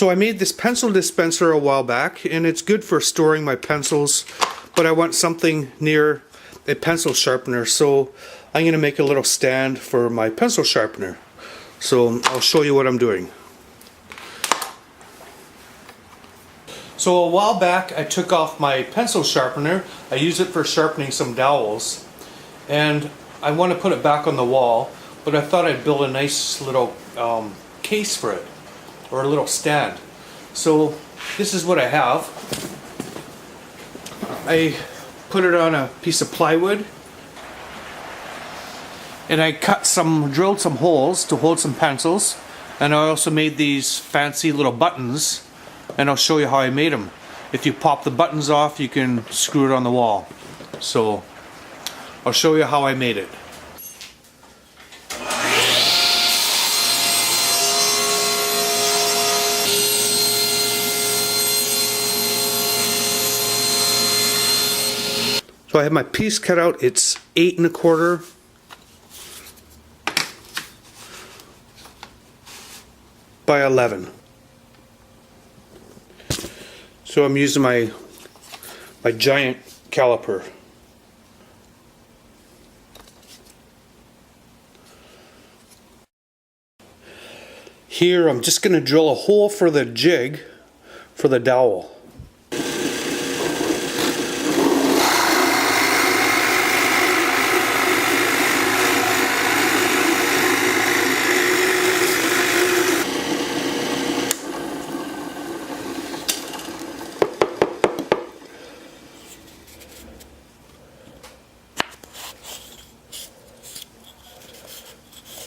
So I made this pencil dispenser a while back, and it's good for storing my pencils, but I want something near a pencil sharpener, so I'm going to make a little stand for my pencil sharpener. So I'll show you what I'm doing. So a while back I took off my pencil sharpener. I use it for sharpening some dowels, and I want to put it back on the wall, but I thought I'd build a nice little case for it, or a little stand. So this is what I have. I put it on a piece of plywood, and I drilled some holes to hold some pencils, and I also made these fancy little buttons, and I'll show you how I made them. If you pop the buttons off, you can screw it on the wall. So I'll show you how I made it. So I have my piece cut out. It's 8 1/4 by 11. So I'm using my giant caliper. Here I'm just going to drill a hole for the jig for the dowel.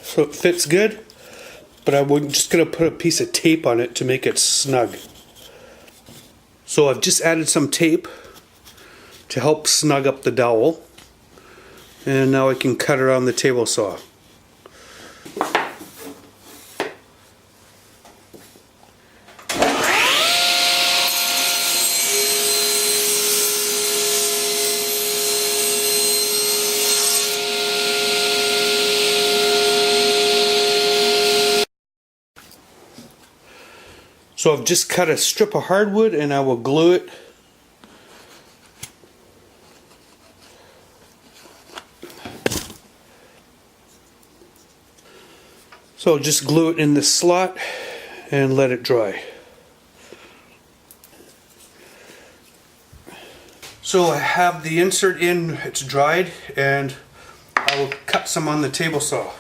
So it fits good, but I'm just going to put a piece of tape on it to make it snug. So I've just added some tape to help snug up the dowel, and now I can cut it on the table saw. So I've just cut a strip of hardwood, and I will glue it . So I'll just glue it in this slot and let it dry. So I have the insert in, it's dried, and I will cut some on the table saw.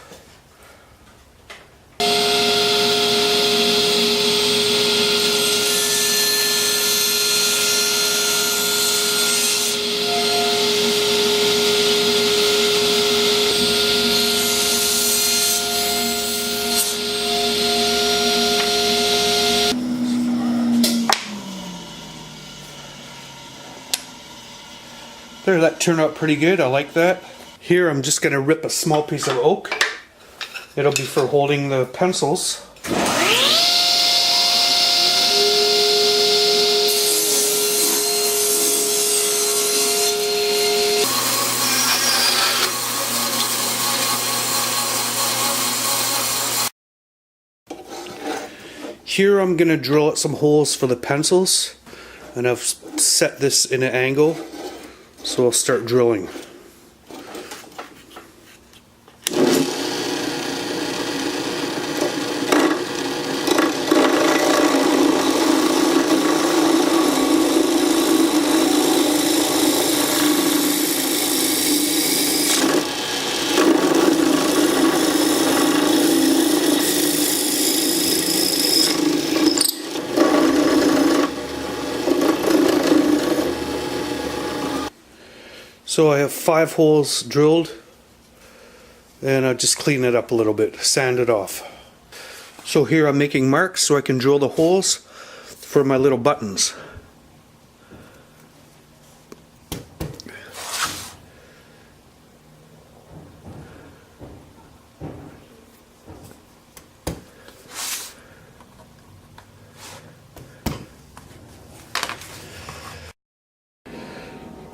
There, that turned out pretty good. I like that. Here I'm just going to rip a small piece of oak. It'll be for holding the pencils. Here I'm going to drill out some holes for the pencils, and I've set this in an angle. So I'll start drilling. So I have 5 holes drilled, and I'll just clean it up a little bit, sand it off. So here I'm making marks so I can drill the holes for my little buttons.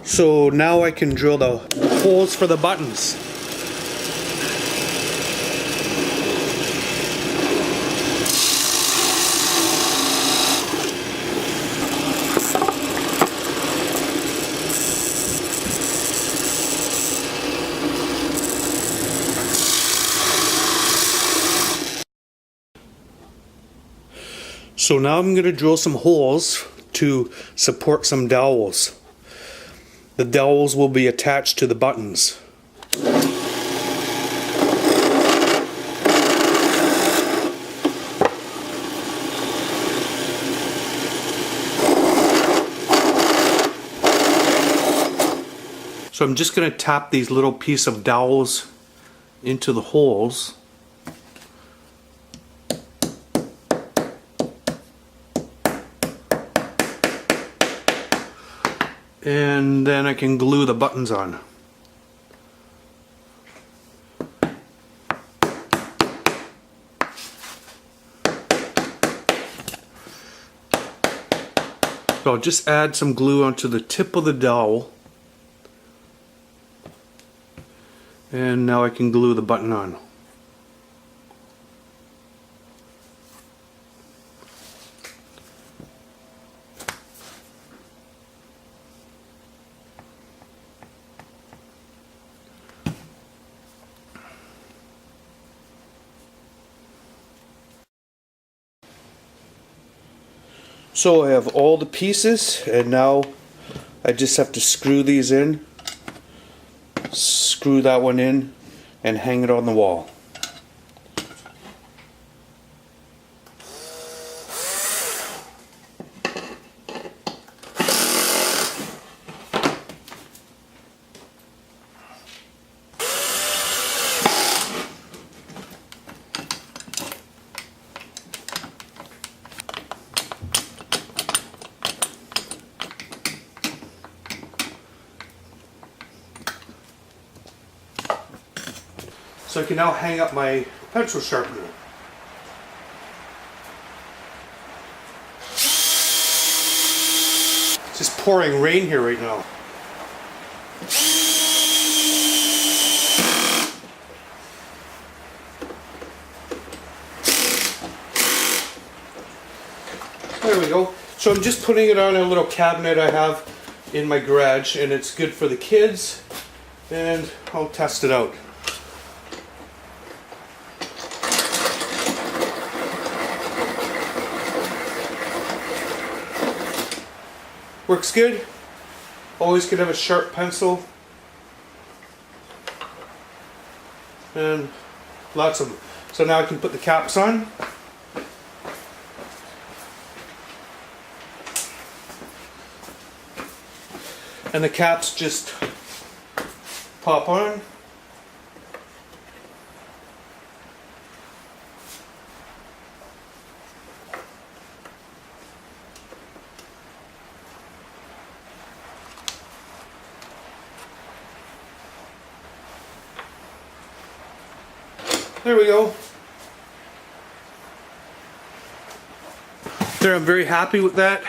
So now I can drill the holes for the buttons. So now I'm going to drill some holes to support some dowels. The dowels will be attached to the buttons. So I'm just going to tap these little piece of dowels into the holes. And then I can glue the buttons on. So I'll just add some glue onto the tip of the dowel. And now I can glue the button on. So I have all the pieces, and now I just have to screw these in, screw that one in, and hang it on the wall. So I can now hang up my pencil sharpener. It's just pouring rain here right now. There we go. So I'm just putting it on a little cabinet I have in my garage, and it's good for the kids, and I'll test it out. Works good. Always can have a sharp pencil. And lots of them. So now I can put the caps on. And the caps just pop on. There we go. There, I'm very happy with that.